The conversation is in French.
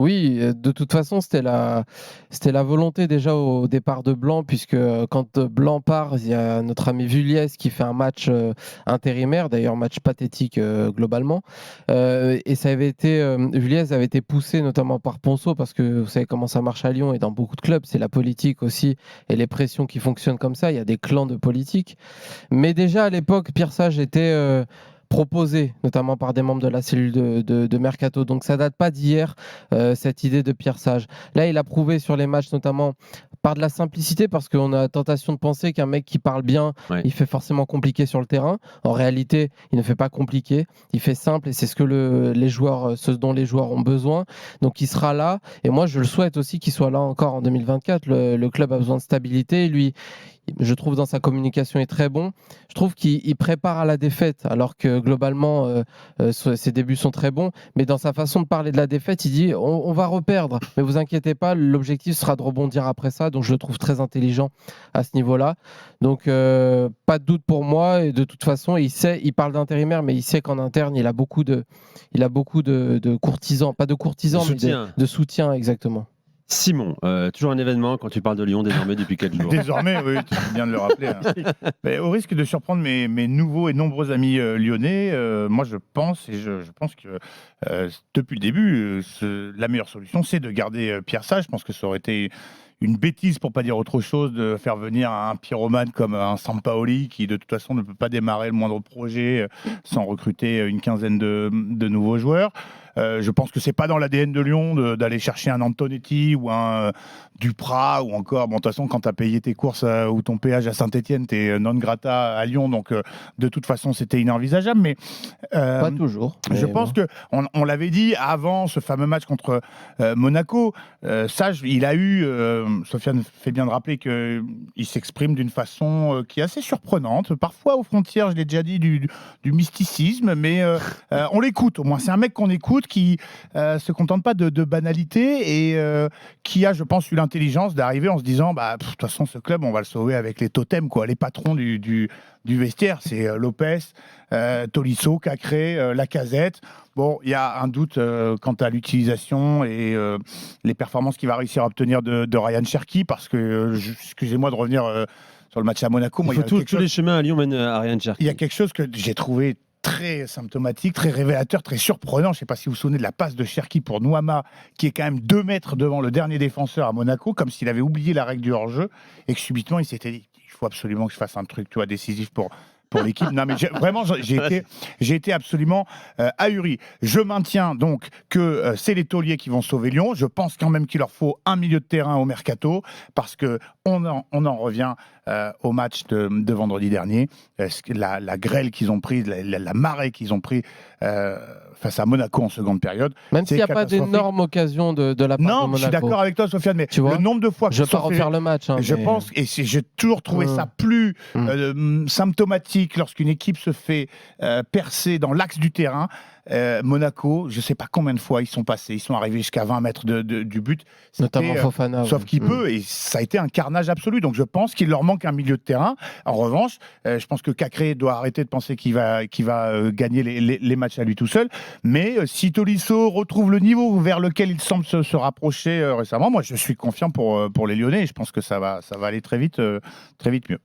Oui, de toute façon, c'était la volonté déjà au départ de Blanc puisque, quand Blanc part, il y a notre ami Vulliez qui fait un match, intérimaire, d'ailleurs match pathétique, globalement, et ça avait été, Vulliez avait été poussé notamment par Ponceau parce que vous savez comment ça marche à Lyon et dans beaucoup de clubs, c'est la politique aussi et les pressions qui fonctionnent comme ça, il y a des clans de politique. Mais déjà à l'époque, Pierre Sage était proposé, notamment par des membres de la cellule de Mercato. Donc ça date pas d'hier, cette idée de Pierre Sage. Là, il a prouvé sur les matchs, notamment par de la simplicité, parce qu'on a la tentation de penser qu'un mec qui parle bien, Ouais. il fait forcément compliqué sur le terrain. En réalité, il ne fait pas compliqué, il fait simple et c'est ce que les joueurs, ce dont les joueurs ont besoin. Donc il sera là et moi je le souhaite aussi qu'il soit là encore en 2024. Le club a besoin de stabilité. Lui, je trouve dans sa communication est très bon. Je trouve qu'il prépare à la défaite, alors que globalement, ses débuts sont très bons. Mais dans sa façon de parler de la défaite, il dit on va reperdre, mais vous inquiétez pas, l'objectif sera de rebondir après ça. Donc je le trouve très intelligent à ce niveau-là. Donc pas de doute pour moi. Et de toute façon, il parle d'intérimaire, mais il sait qu'en interne, il a beaucoup de courtisans, pas de courtisans, mais de soutien exactement. Simon, toujours un événement quand tu parles de Lyon désormais depuis 4 jours. Désormais, oui, tu viens de le rappeler. Hein. Mais au risque de surprendre mes nouveaux et nombreux amis lyonnais, moi je pense que depuis le début, la meilleure solution c'est de garder Pierre Sage. Je pense que ça aurait été une bêtise, pour pas dire autre chose, de faire venir un pyromane comme un Sampaoli qui de toute façon ne peut pas démarrer le moindre projet sans recruter une quinzaine de nouveaux joueurs. Je pense que c'est pas dans l'ADN de Lyon d'aller chercher un Antonetti ou un Duprat ou encore, bon, de toute façon, quand tu as payé tes courses ou ton péage à Saint-Etienne, tu es non grata à Lyon, donc de toute façon, c'était inenvisageable. Mais Pas toujours. je mais pense bon. qu'on l'avait dit avant ce fameux match contre Monaco. Sage, il a eu, Sofiane fait bien de rappeler qu'il s'exprime d'une façon qui est assez surprenante, parfois aux frontières, je l'ai déjà dit, du mysticisme, mais on l'écoute au moins. C'est un mec qu'on écoute qui se contente pas de banalité et qui a, je pense, eu l'intelligence d'arriver en se disant de toute façon, ce club, on va le sauver avec les totems, quoi, les patrons du vestiaire. C'est Lopez, Tolisso, Cacré, Lacazette. Bon, il y a un doute quant à l'utilisation et les performances qu'il va réussir à obtenir de Ryan Cherki, parce que, excusez-moi de revenir sur le match à Monaco. Moi, Tous les chemins à Lyon mènent à Ryan Cherki. il y a quelque chose que j'ai trouvé très symptomatique, très révélateur, très surprenant. Je ne sais pas si vous vous souvenez de la passe de Cherki pour Nouama, qui est quand même 2 mètres devant le dernier défenseur à Monaco, comme s'il avait oublié la règle du hors-jeu, et que subitement, il s'était dit, il faut absolument que je fasse un truc, tu vois, décisif pour l'équipe. Non, mais vraiment, j'ai été absolument ahuri. Je maintiens donc que c'est les tauliers qui vont sauver Lyon. Je pense quand même qu'il leur faut un milieu de terrain au mercato, parce que on en revient au match de vendredi dernier. La grêle qu'ils ont prise, la marée qu'ils ont pris face à Monaco en seconde période. Même s'il n'y a pas d'énorme occasion de la part de Monaco. Non, je suis d'accord avec toi, Sofiane, mais Tu vois, le nombre de fois que je ne vais pas refaire le match. je pense, et j'ai toujours trouvé ça plus symptomatique lorsqu'une équipe se fait percer dans l'axe du terrain. Monaco, je ne sais pas combien de fois ils sont passés, ils sont arrivés jusqu'à 20 mètres du but. Notamment Fofana. Sauf qu'il peut, et ça a été un carnage absolu. Donc je pense qu'il leur manque un milieu de terrain. En revanche, je pense que Cacré doit arrêter de penser qu'il va gagner les matchs à lui tout seul. Mais si Tolisso retrouve le niveau vers lequel il semble se rapprocher récemment, moi je suis confiant pour les Lyonnais, et je pense que ça va aller très vite mieux.